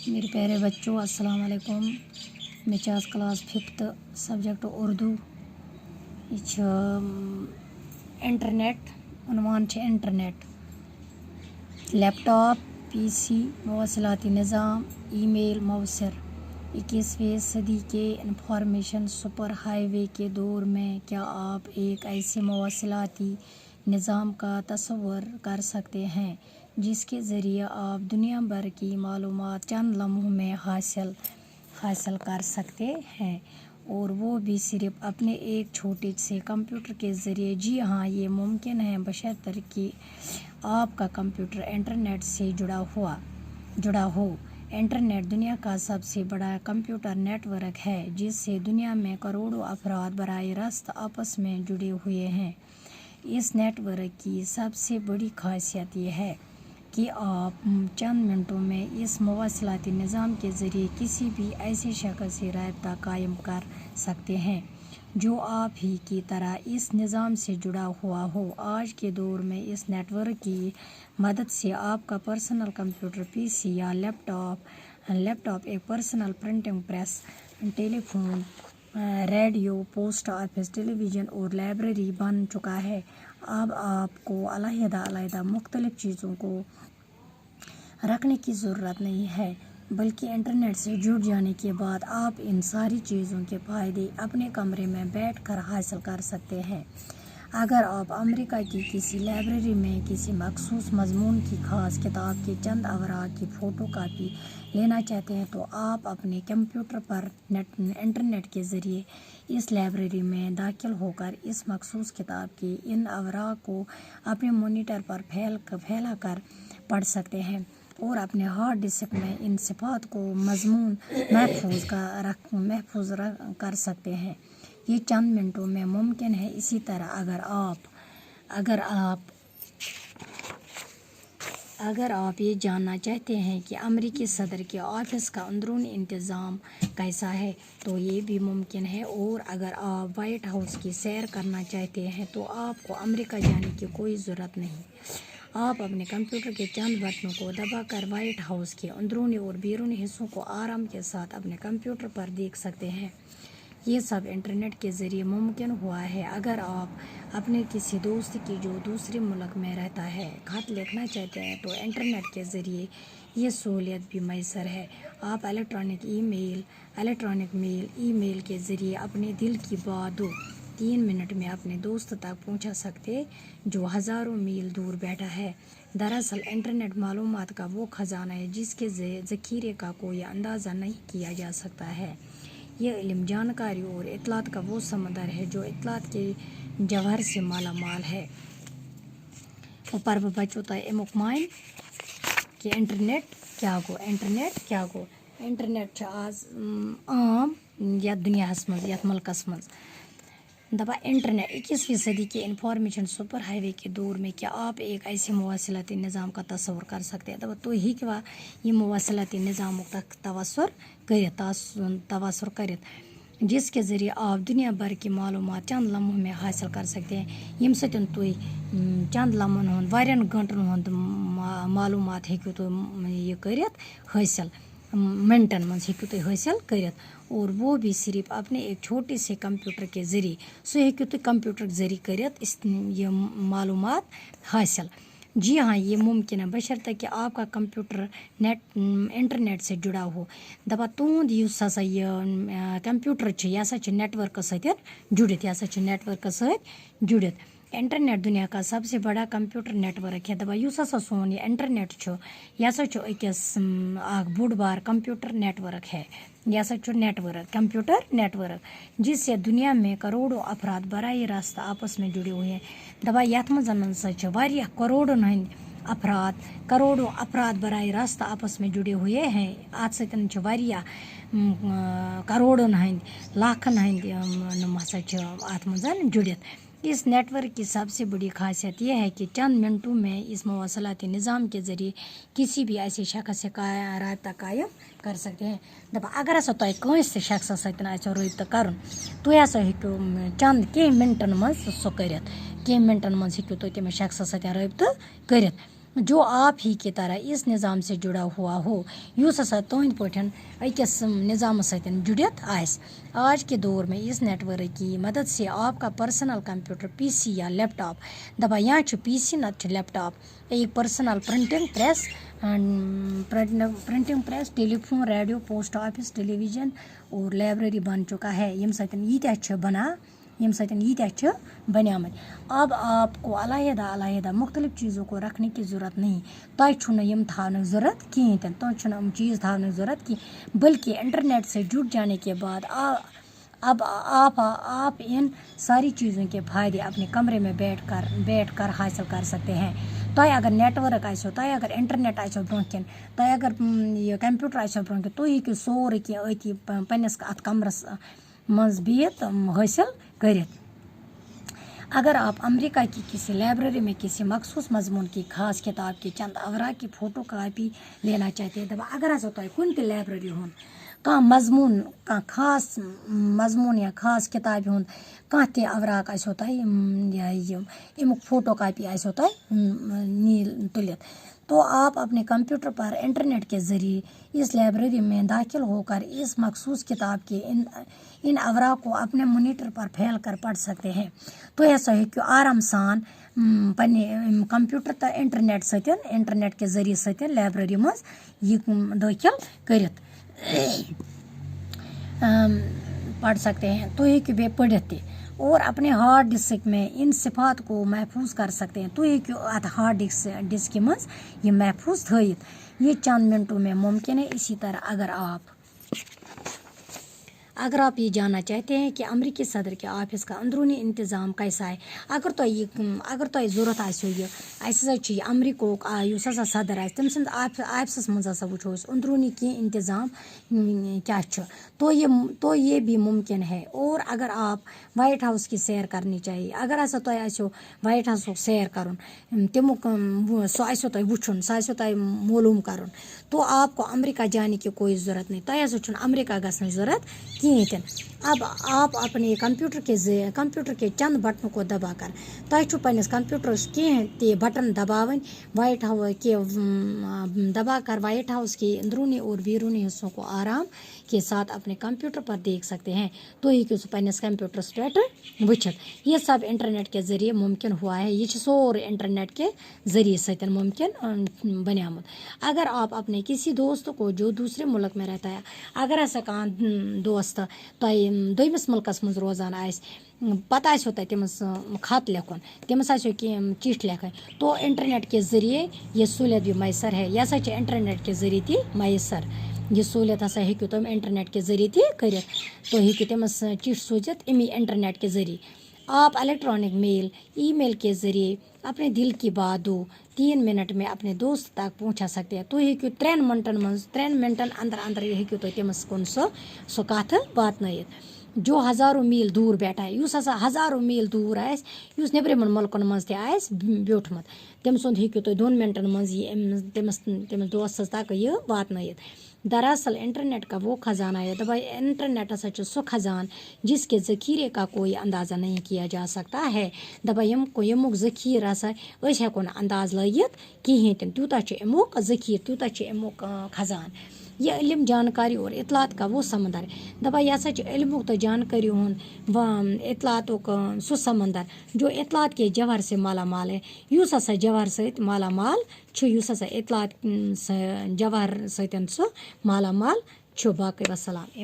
मेरे प्यारे बच्चों अस्सलाम वालेकुम। मैं चास class 5th subject Urdu internet उन्वान इंटरनेट लैपटॉप पीसी मवासिलाती निज़ाम ईमेल मौसर 21वीं सदी के इंफॉर्मेशन सुपर हाईवे के दौर में क्या आप एक ऐसे मवासिलाती निज़ाम का तस्वर कर सकते हैं जिसके ज़रिए आप दुनिया भर की मालूमात चंद लम्हों में हासिल कर सकते हैं, और वो भी सिर्फ अपने एक छोटे से कंप्यूटर के ज़रिए। जी हाँ, ये मुमकिन है बशर्ते कि आपका कंप्यूटर इंटरनेट से जुड़ा हो। इंटरनेट दुनिया का सबसे बड़ा कंप्यूटर नेटवर्क है जिससे दुनिया में करोड़ों अफराद बराह रास्त आपस में जुड़े हुए हैं। इस नेटवर्क की सबसे बड़ी खासियत यह है कि आप चंद मिनटों में इस मवासिलाती निज़ाम के ज़रिए किसी भी ऐसे शख्स से राब्ता कायम कर सकते हैं जो आप ही की तरह इस निज़ाम से जुड़ा हुआ हो। आज के दौर में इस नेटवर्क की मदद से आपका पर्सनल कंप्यूटर पीसी या लैपटॉप एक personal printing press, telephone, radio, post office, television और लाइब्रेरी बन चुका है। अब आपको अलग-अलग मुख्तलिफ चीज़ों को रखने की ज़रूरत नहीं है, बल्कि इंटरनेट से जुड़ जाने के बाद आप इन सारी चीज़ों के फ़ायदे अपने कमरे में बैठकर हासिल कर सकते हैं। अगर आप अमेरिका की किसी लाइब्रेरी में किसी मखसूस मज़मून की ख़ास किताब के चंद अवराक़ की फ़ोटो कापी लेना चाहते हैं तो आप अपने कंप्यूटर पर इंटरनेट के ज़रिए इस लाइब्रेरी में दाखिल होकर इस मखसूस किताब के इन अवराक़ को अपने मॉनिटर पर फैला कर पढ़ सकते हैं और अपने हार्ड डिस्क में इन सिफ़ात को मज़मून महफूज कर सकते हैं। ये चंद मिनटों में मुमकिन है। इसी तरह अगर आप ये जानना चाहते हैं कि अमेरिकी सदर के ऑफिस का अंदरूनी इंतज़ाम कैसा है तो ये भी मुमकिन है, और अगर आप वाइट हाउस की सैर करना चाहते हैं तो आपको अमेरिका जाने की कोई ज़रूरत नहीं। आप अपने कंप्यूटर के चंद बटनों को दबाकर वाइट हाउस के अंदरूनी और बैरूनी हिस्सों को आराम के साथ अपने कंप्यूटर पर देख सकते हैं। ये सब इंटरनेट के ज़रिए मुमकिन हुआ है। अगर आप अपने किसी दोस्त की जो दूसरे मुल्क में रहता है खत लिखना चाहते हैं तो इंटरनेट के ज़रिए ये सहूलियत भी मैसर है। आप इलेक्ट्रॉनिक मेल ईमेल के ज़रिए अपने दिल की बात 3 मिनट में अपने दोस्त तक पहुंचा सकते जो हज़ारों मील दूर बैठा है। दरअसल इंटरनेट मालूमात का वो ख़जाना है जिसके ज़ख़ीरे का कोई अंदाज़ा नहीं किया जा सकता है। यह इल्म, जानकारी और इत्तलात का वो समंदर है जो इत्तलात के जवाहर से माला माल है। ऊपर बच्चों तक अमुक माइन कि इंटरनेट क्या गो इंटरनेट आज आम या दुनिया मज यथ मुल्कस मज दपा इंटरनेट 21वीं सदी के इंफॉर्मेशन सुपर हाईवे के दौर में क्या आप एक ऐसे मवासिलाती निज़ाम का तस्वर कर सकते हैं। दपा तो ही क्या ये मवासिलाती निज़ाम तक तवसर करित जिसके ज़रिए आप दुनिया भर की मालूमात चंद लम्हों में हासिल कर सकते हैं। यम सतन तुई चंद लम्हन हुंद वारियन घंटन हुंद मालूमात हेकु तो ये करित हासिल मिनटन मज हेकु तो हासिल करित, और वो भी सिर्फ अपने एक छोटे से कंप्यूटर के ज़रिए। सो हेकु तो कंप्यूटर के ज़रिए करित ये मालूमात हासिल। जी हाँ, ये मुमकिन है बशर्ते कि आपका कंप्यूटर इंटरनेट से जुड़ा हो। दपा तुंद युस हसा ये कंप्यूटर यह हसा नेटवर्क जुड़ित इंटरनेट दुनिया का सबसे बड़ा कंप्यूटर नेटवर्क है। दपा युस हसा सोन ये इंटरनेट यह हसा अकिस बोड़ बार कंप्यूटर नेटवर्क है। यह हसा कंप्यूटर नेटवर्क जिससे दुनिया में करोड़ों अफराद बराह रास्त आपस में जुड़े हुए हैं। दपा यथ मजन करोड़ों अफराद बराह रास्त आपस में जुड़े हुए हैं। आज सतन करोड़न हंद लाखन हंद अत मजन जुड़ित। इस नेटवर्क की सबसे बड़ी खासियत यह है कि चंद मिनटों में इस मवासलाती निज़ाम के ज़रिए किसी भी ऐसे शख्स से राब्ता कायम कर सकते हैं। दपा अगर हसा तुम कंस शख्स सतन रब्ता कर तुम हसा हेकु चंद कह मिनटन मज सह करित कह मिनटन मज हेकु तुम तमिस शख्स सतन रब्ता करित। जो आप ही की तरह इस निज़ाम से जुड़ा हुआ हो युस हसा तुंद पठन अकिस निज़ाम सतन जुड़ित आस। आज के दौर में इस नेटवर्क की मदद से आपका पर्सनल कंप्यूटर पीसी या लैपटॉप दबा यहाँ पीसी न लैपटॉप एक personal printing press telephone radio post office television और लाइब्रेरी बन चुका है यम सतन यीत्या बनियामत। अब आपको अलहदा मुख्तलिफ चीज़ों को रखने की ज़रूरत नहीं। तुम यम थाने ज़रूरत कहीं तुम चीज़ थाने ज़रूरत की, बल्कि इंटरनेट से जुड़ जाने के बाद अब आप इन सारी चीज़ों के फ़ायदे अपने कमरे में बैठ कर हासिल कर सकते हैं। तय अगर नेटवर्क आसो, तय अगर इंटरनेट आसो ब्रोह, तय अगर यह कंप्यूटर आसो ब्रोह, तुम हेकि सोरे कह अति पन्नस अत कमरस मज बिहत हासिल करित। अगर आप अमेरिका की किसी लाइब्रेरी में किसी मखसूस मजमून की खास किताब की चंद अवरा की फ़ोटो कापी लेना चाहते हैं, अगर हसा तुम कुन त लाइब्रेरी हुन कह मजमून कह खास मजमून या खास किताब हुन कह त अवराक आसो अमुक फ़ोटो कापी आसो तुलित, तो आप अपने कंप्यूटर पर इंटरनेट के ज़रिए इस लाइब्रेरी में दाखिल होकर इस मखसूस किताब के इन अवरा को अपने मॉनिटर पर फैल कर पढ़ सकते हैं। तो ऐसा है कि आराम सान पन्ने कंप्यूटर तो इंटरनेट के ज़रिए सतन लाइब्रेरी मज यह दाखिल करित पढ़ सकते हैं। तो ये कि बे पढ़ते और अपने हार्ड डिस्क में इन सिफात को महफूज कर सकते हैं। तो ये कि हार्ड डिस्क मज ये महफूज थयित ये चंद मिनटों में मुमकिन है। इसी तरह अगर आप ये जानना चाहते हैं कि अमरीकी सदर के ऑफिस का अंदरूनी इंतज़ाम कैसा है, अगर तो ज़रूरत आसो अमरीको सदर तम सद ऑफिस मज वो अंदरूनी की इंतज़ाम क्या, तो ये भी मुमकिन है। और अगर आप वाइट हाउस की सैर करनी चाहिए, अगर हसा तुम आसो वाइट हाउस सैर कर तमुक सो तुम वुन सो मालूम कर, तो आपको अमरीका जाने की कोई ज़रूरत नहीं, तुम हसा अमरीका गसन ज़रूरत कहीं। अब आप अपने कंप्यूटर के चंद बटनों को दबाकर तुम पन्नस कंप्यूटरस कह बटन दबावन वाइट हाउस के दबाकर वाइट हाउस के अंदरूनी और बैरूनी हिस्सों को आराम के साथ अपने कंप्यूटर पर देख सकते हैं। तो ये कि पन्नस कंप्यूटर पे वुचत ये सब इंटरनेट के ज़रिए मुमकिन हुआ है। ये सोर इंटरनेट के ज़रिए सतन मुमकिन बनियामत। अगर आप अपने किसी दोस्त को जो दूसरे मुल्क में रहता है, अगर ऐसा कह दोस्त तुम दोयमिस मुल्कस मज रोजान पता आसो तमस खत लिखुन तमस आसो कह चिट्ठ लिखन, तो इंटरनेट के ज़रिए ये सहूलियत भी मैसर है। यह हसा इंटरनेट के ज़रिए ती मैसर यह सहूलियत हसा हेकि तुम इंटरनेट के ज़रिए ती कर, तो हेकि तमस चिट्ठ सोचित अमी इंटरनेट के ज़रिए। आप इलेक्ट्रॉनिक ईमेल के ज़रिए अपने दिल की बात 3 मिनट में अपने दोस्त तक पहुंचा सकते हैं। तो ये 3 मिनटन अंदर ये तमस कुन सो कथ वात जो हज़ारों मील दूर बैठा है, युस हसा हज़ारों मील दूर आस युस नेबरिमन मुल्कन मज ब्योठमत तम सुंद हेकु तुम 2 मिनटन मज तमस दोस्त तक यह वात। दरअसल इंटरनेट का वो ख़जाना है, दबा इंटरनेट हसा सो खजान जिसके ज़ख़ीरे का कोई अंदाज़ा नहीं किया जा सकता है। दबा यमुक ज़ख़ीर हसा हेको अंदाज़ लगित कहें तूता अमुक ज़ख़ीर तूता अमुक खजान। यह इल्म जानकारी और इतलात का वो समंदर दबा यह हसा इल्मुक तो जानकारी हुन इतलातों का सो समंदर जो इतलात के जवाहर से माला माल है। युस हसा जवाहर सहित माला माल युस हसा इतलात जवाहर सहित सो माला माल बाकी वसलाम।